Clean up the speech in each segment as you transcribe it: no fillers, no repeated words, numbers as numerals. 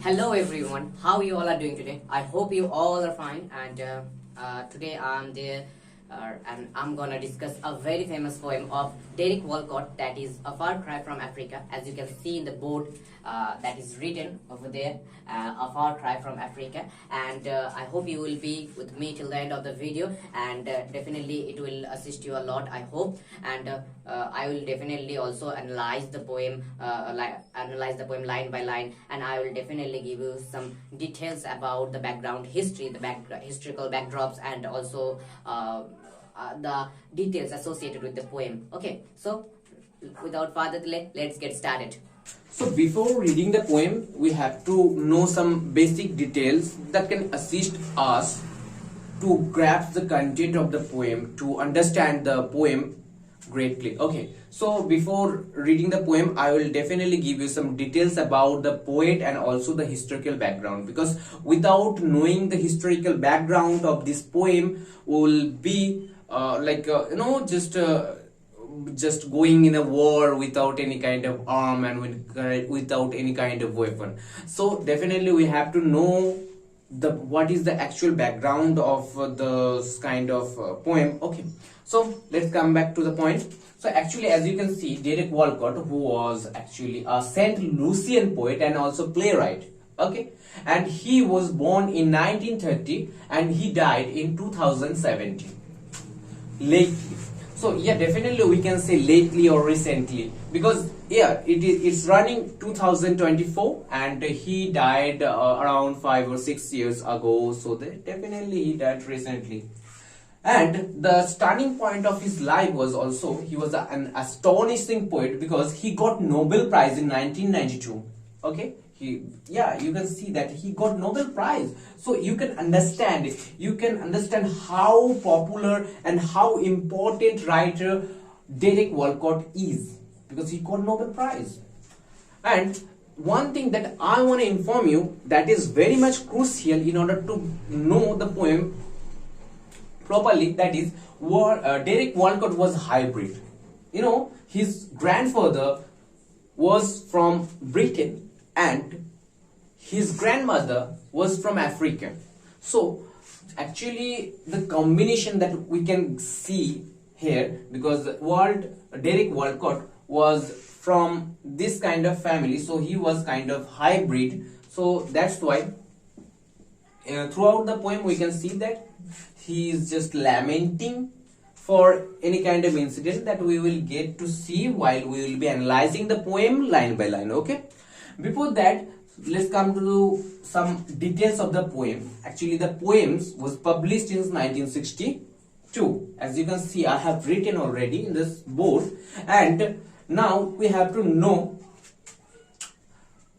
Hello everyone, how you all are doing today? I hope you all are fine. And today I'm there and I'm gonna discuss a very famous poem of Dere Walcott, that is A Far Cry from Africa. As you can see in the board, that is written over there, A Far Cry from Africa. And I hope you will be with me till the end of the video, and definitely it will assist you a lot, I hope. And I will definitely also analyze the poem line by line, and I will definitely give you some details about the background history, the historical backdrops, and also the details associated with the poem. Okay, so without further delay, let's get started. So before reading the poem, we have to know some basic details that can assist us to grasp the content of the poem, to understand the poem greatly. Okay, so before reading the poem, I will definitely give you some details about the poet and also the historical background, because without knowing the historical background of this poem, we will be just going in a war without any kind of arm and without any kind of weapon. So definitely we have to know what is the actual background of the kind of poem. Okay, so let's come back to the point. So actually, as you can see, Dere Walcott, who was actually a Saint Lucian poet and also playwright, okay, and he was born in 1930 and he died in 2017, lately. So yeah, definitely we can say lately or recently, because yeah, it's running 2024 and he died around 5 or 6 years ago. So definitely he died recently. And the starting point of his life was also, he was an astonishing poet because he got Nobel Prize in 1992. Okay, you can see that he got Nobel Prize. So you can understand it. You can understand how popular and how important writer Dere Walcott is, because he got Nobel Prize. And one thing that I want to inform you that is very much crucial in order to know the poem properly, that is, Dere Walcott was hybrid. You know, his grandfather was from Britain and his grandmother was from Africa. So actually the combination that we can see here, because Dere Walcott was from this kind of family, so he was kind of hybrid. So that's why throughout the poem we can see that he is just lamenting for any kind of incident that we will get to see while we will be analyzing the poem line by line. Okay, before that, let's come to some details of the poem. Actually, the poems was published in 1962. As you can see, I have written already in this board, and now we have to know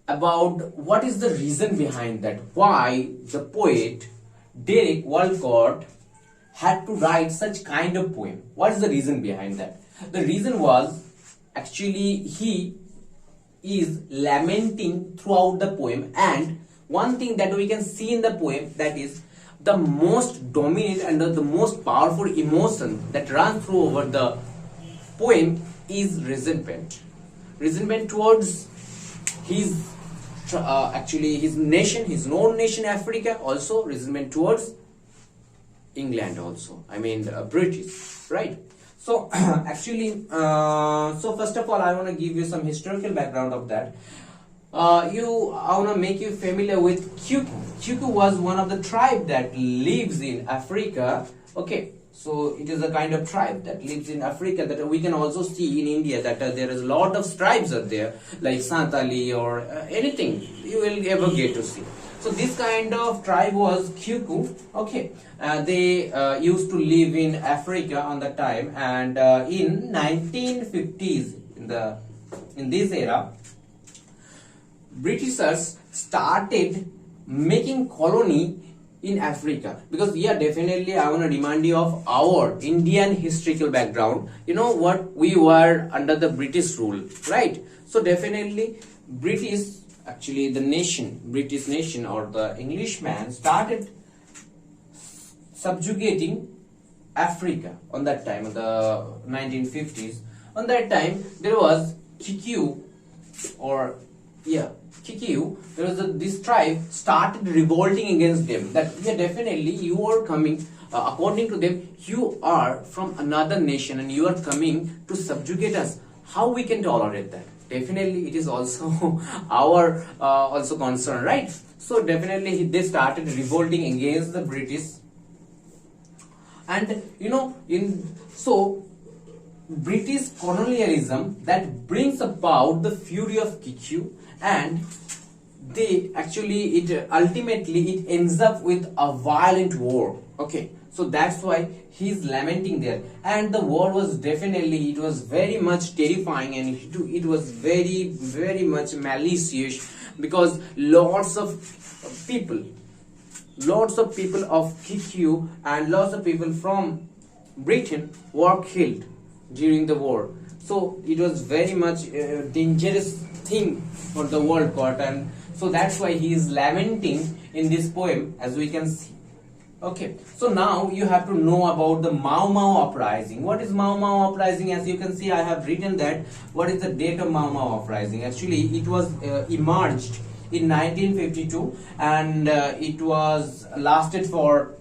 about what is the reason behind that, why the poet Dere Walcott had to write such kind of poem. What is the reason behind that? The reason was actually he is lamenting throughout the poem, and one thing that we can see in the poem, that is the most dominant and the most powerful emotion that runs through over the poem is resentment towards his his nation, his own nation Africa, also resentment towards England also, I mean British, right? So actually, so first of all, I want to give you some historical background of that. I want to make you familiar with Kyuku. Kyuku was one of the tribe that lives in Africa. Okay, so it is a kind of tribe that lives in Africa that we can also see in India, that there is a lot of tribes out there, like Santali or anything you will ever get to see. So this kind of tribe was Kyuku. Okay, they used to live in Africa on the time, and in 1950s, in this era, Britishers started making colony in Africa, because yeah, definitely I want to remind you of our Indian historical background. You know what, we were under the British rule, right? So definitely British, actually the British nation or the Englishman started subjugating Africa on that time, in the 1950s. On that time there was Kikyu or yeah, Kikyu, there was this tribe started revolting against them. That yeah, definitely you are coming. According to them, you are from another nation and you are coming to subjugate us. How we can tolerate that? Definitely, it is also our also concern, right? So definitely they started revolting against the British, and in so British colonialism that brings about the fury of Kikyu, and they actually it ultimately it ends up with a violent war. Okay, so that's why he's lamenting there, and the war was definitely it was very much terrifying, and it was very much malicious, because people lots of people of Kikyu and lots of people from Britain were killed during the war. So it was very much a dangerous thing for the world court, and so that's why he is lamenting in this poem, as we can see. Okay, so now you have to know about the Mau Mau uprising. What is Mau Mau uprising? As you can see, I have written that. What is the date of Mau Mau uprising? Actually, it was emerged in 1952, and it was lasted for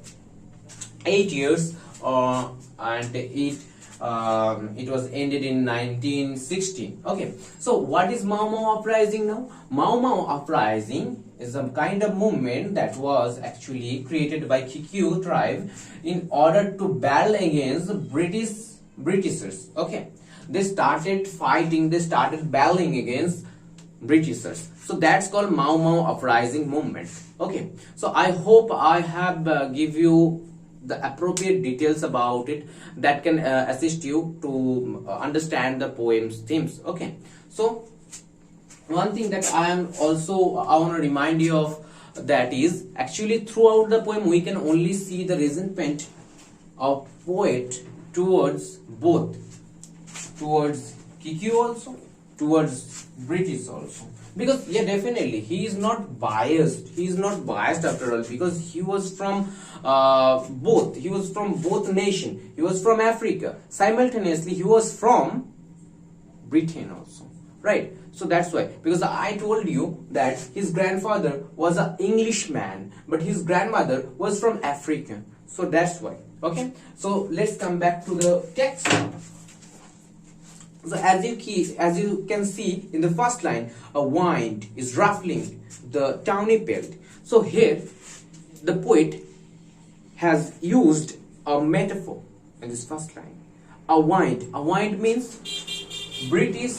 8 years, and it was ended in 1916. Okay, so what is Mau Mau uprising now? Mau Mau uprising is a kind of movement that was actually created by Kikyu tribe in order to battle against the Britishers. Okay, they started fighting, they started battling against Britishers. So that's called Mau Mau uprising movement. Okay, so I hope I have give you the appropriate details about it that can assist you to understand the poem's themes. Okay, so one thing that I want to remind you of, that is actually throughout the poem we can only see the resentment of poet towards both, towards Kikyu also, towards British also. Because yeah, definitely he is not biased, after all, because he was from both nation. He was from Africa, simultaneously he was from Britain also, right? So that's why, because I told you that his grandfather was an Englishman, but his grandmother was from Africa. So that's why. Okay, so let's come back to the text. So as you can see in the first line, a wind is ruffling the tawny pelt. So here the poet has used a metaphor in this first line. A wind means British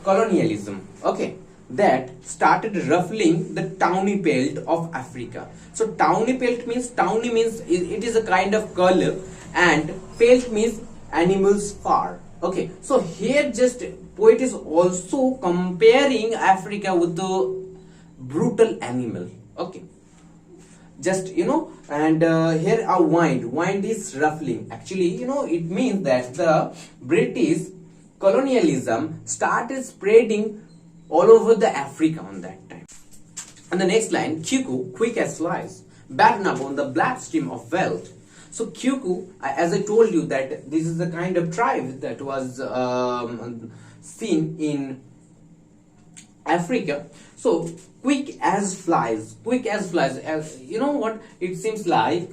colonialism, okay, that started ruffling the tawny pelt of Africa. So tawny means it is a kind of color, and pelt means animal's fur. Okay, so here just poet is also comparing Africa with the brutal animal. Okay, just and here a wind is ruffling. Actually, it means that the British colonialism started spreading all over the Africa on that time. And the next line, Kikyu, quick as flies, batten upon the bloodstream of wealth. So Kikyu, as I told you, that this is the kind of tribe that was seen in Africa. So quick as flies, as you know what it seems like,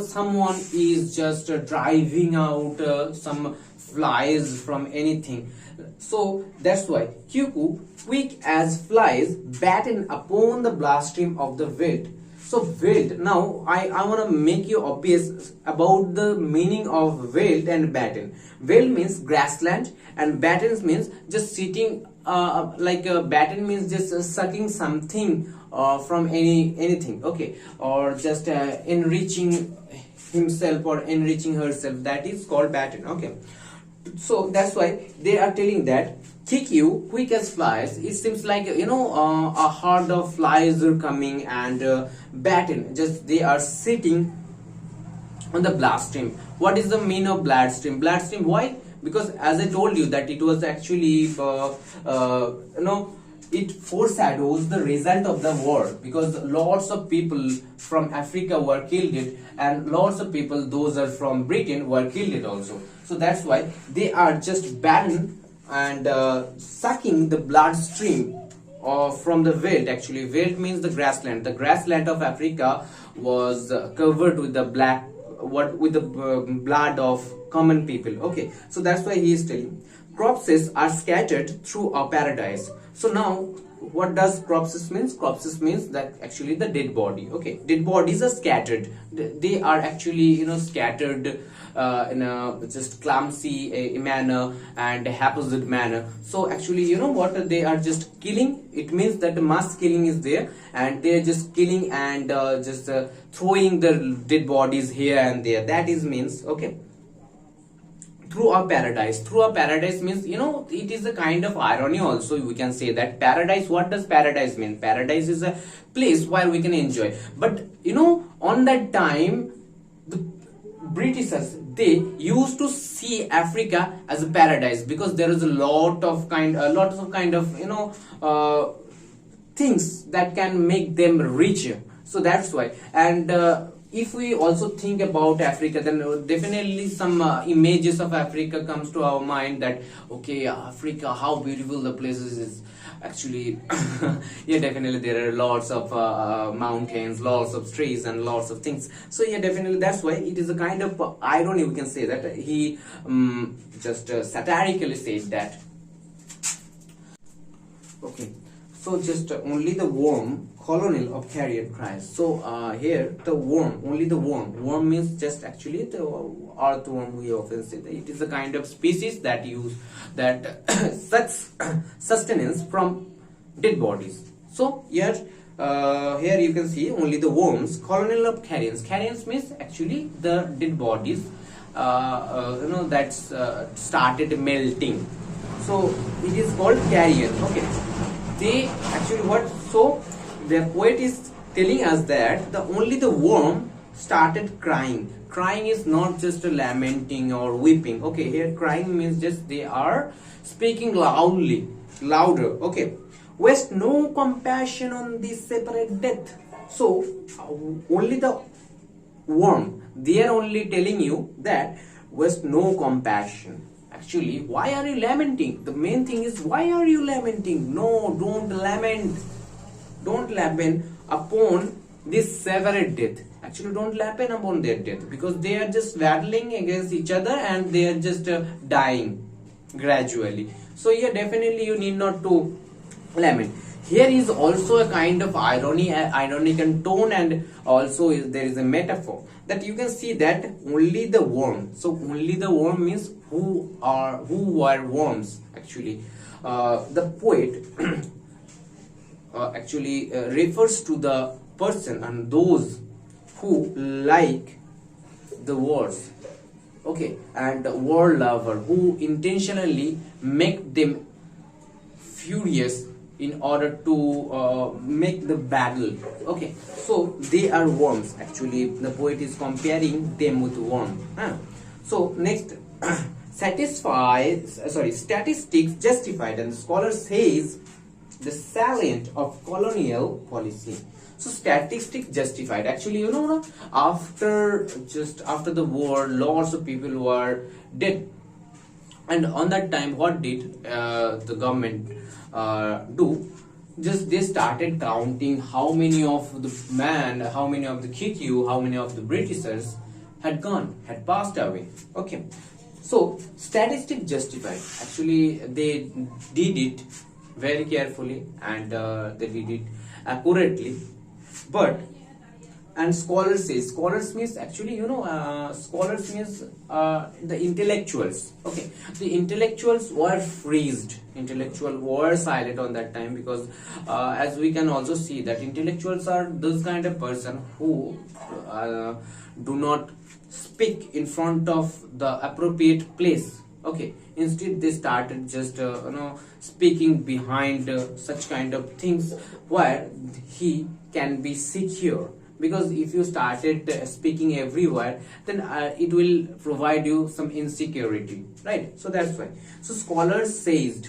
someone is just driving out some flies from anything. So that's why Kikyu, quick as flies, batten upon the bloodstream of the wealth. So wealth, now I want to make you obvious about the meaning of wealth and batten. Wealth means grassland, and batten means just sitting, like a batten means just sucking something from anything, okay, or just enriching himself or enriching herself. That is called batten. Okay, so that's why they are telling that Kikyu, quick as flies. It seems like a herd of flies are coming, and batten, just they are sitting on the bloodstream. What is the meaning of bloodstream? Bloodstream, why? Because as I told you that it was actually it foreshadows the result of the war, because lots of people from Africa were killed, and lots of people, those are from Britain, were killed also. So that's why they are just batten and sucking the bloodstream from the veldt. Actually, veldt means the grassland. The grassland of Africa was covered with the with the blood of common people. Okay, so that's why he is telling corpses are scattered through a paradise. So now, what does corpses means? Corpses means that actually the dead body. Okay, dead bodies are scattered. They are actually scattered in a just clumsy manner and haphazard manner. So actually, what they are just killing. It means that the mass killing is there, and they are just killing and just throwing the dead bodies here and there. That is means, okay, through a paradise. Through a paradise means, it is a kind of irony also. We can say that paradise, what does paradise mean? Paradise is a place where we can enjoy. But on that time, the Britishers, they used to see Africa as a paradise, because there is a lot of kind of things that can make them richer. So that's why. And if we also think about Africa, then definitely some images of Africa comes to our mind, that okay, Africa, how beautiful the places is. Actually, yeah, definitely there are lots of mountains, lots of trees, and lots of things. So yeah, definitely that's why it is a kind of irony, we can say, that he just satirically said that. Okay, so just only the worm colonel of carrier cries. So here the worm, only the worm means just actually the earthworm. We often say that it is a kind of species that use that sucks sustenance from dead bodies. So here here you can see only the worms colonel of carrions. Carrions means actually the dead bodies that's started melting. So it is called carrion. Okay, they actually what, so the poet is telling us that only the worm started crying. Crying is not just a lamenting or weeping. Okay, here crying means just they are speaking louder. Okay, waste no compassion on this separate death. So only the worm, they are only telling you that waste no compassion. Actually, why are you lamenting? The main thing is, why are you lamenting? No, don't lament. Don't lament upon this severed death. Actually, don't lament upon their death, because they are just battling against each other and they are just dying gradually. So yeah, definitely you need not to lament. Here is also a kind of ironic tone, and also there is a metaphor that you can see that only the worm. So only the worm means who were worms. Actually, the poet actually refers to the person and those who like the wars. Okay, and the war lover who intentionally make them furious in order to make the battle. Okay, so they are worms. Actually, the poet is comparing them with worm. So next, statistics justified, and the scholar says the salient of colonial policy. So statistics justified. Actually, after the war, lots of people were dead, and on that time, what did the government do? Just they started counting how many of the man, how many of the Kikyu, how many of the Britishers had passed away. Okay, so statistics justified. Actually, they did it very carefully, and they did it accurately. But and scholars means actually scholars means the intellectuals. Okay, the intellectuals were freezed, intellectuals were silent on that time, because as we can also see that intellectuals are those kind of person who do not speak in front of the appropriate place. Okay, instead they started just speaking behind such kind of things where he can be secure, because if you started speaking everywhere, then it will provide you some insecurity, right? So that's why. So scholars says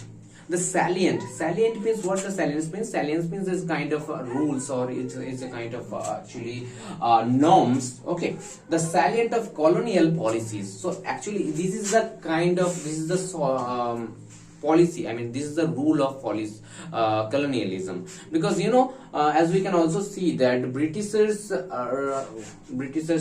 the salient means what? The salience means is kind of rules, or it's a kind of actually norms. Okay, the salient of colonial policies. So actually this is the policy. I mean, this is the rule of policy, colonialism. Because as we can also see that Britishers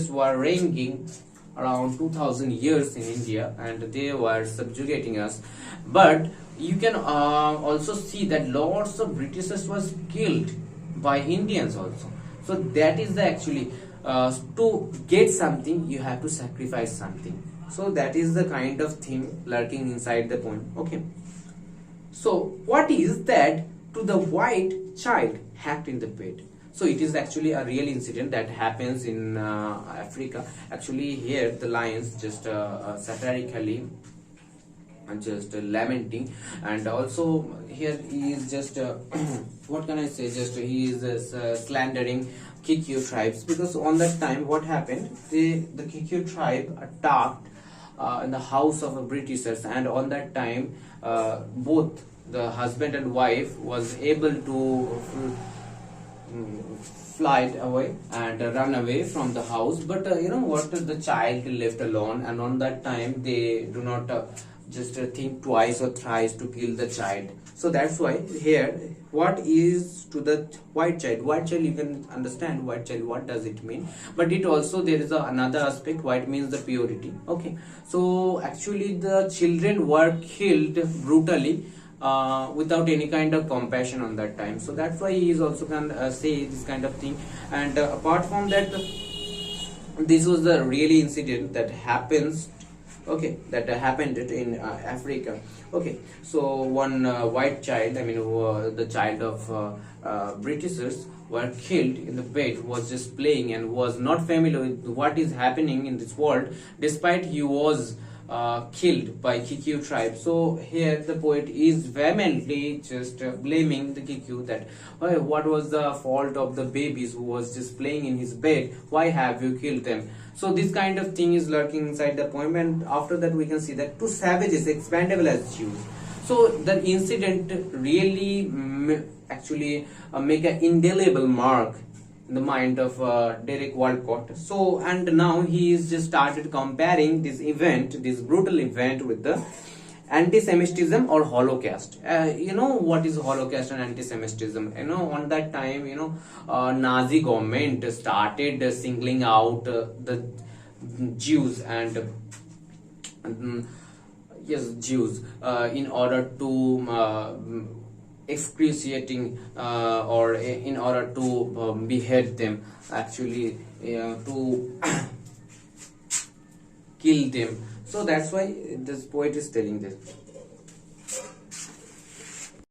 were reigning around 2000 years in India, and they were subjugating us. But you can also see that lots of Britishers was killed by Indians also. So that is the actually, to get something you have to sacrifice something. So that is the kind of thing lurking inside the poem. Okay, so what is that to the white child hacked in the bed? So it is actually a real incident that happens in Africa. Actually here the lions just satirically just lamenting, and also here he is just what can I say, just he is slandering Kikyu tribes, because on that time what happened, the Kikyu tribe attacked in the house of a Britishers, and on that time both the husband and wife was able to fly away and run away from the house. But what, the child left alone, and on that time they do not just think twice or thrice to kill the child. So that's why here, what is to the white child, you can understand white child, what does it mean, but it also there is another aspect. White means the purity. Okay, so actually the children were killed brutally without any kind of compassion on that time. So that's why he is also can say this kind of thing. And apart from that, this was the really incident that happens, okay, that happened in Africa. Okay, so one white child, I mean the child of Britishers, were killed in the bed, was just playing and was not familiar with what is happening in this world, despite he was killed by Kikyu tribe. So here the poet is vehemently just blaming the Kikyu, that what was the fault of the babies who was just playing in his bed, why have you killed them? So this kind of thing is lurking inside the poem. And after that we can see that two savages expandable as Jews. So the incident really actually make an indelible mark in the mind of Dere Walcott. So, and now he is just started comparing this event, this brutal event, with the anti-Semitism or Holocaust. What is Holocaust and anti-Semitism? On that time, Nazi government started singling out the Jews and yes, Jews, in order to excruciating or in order to behead them, actually to kill them. So that's why this poet is telling this.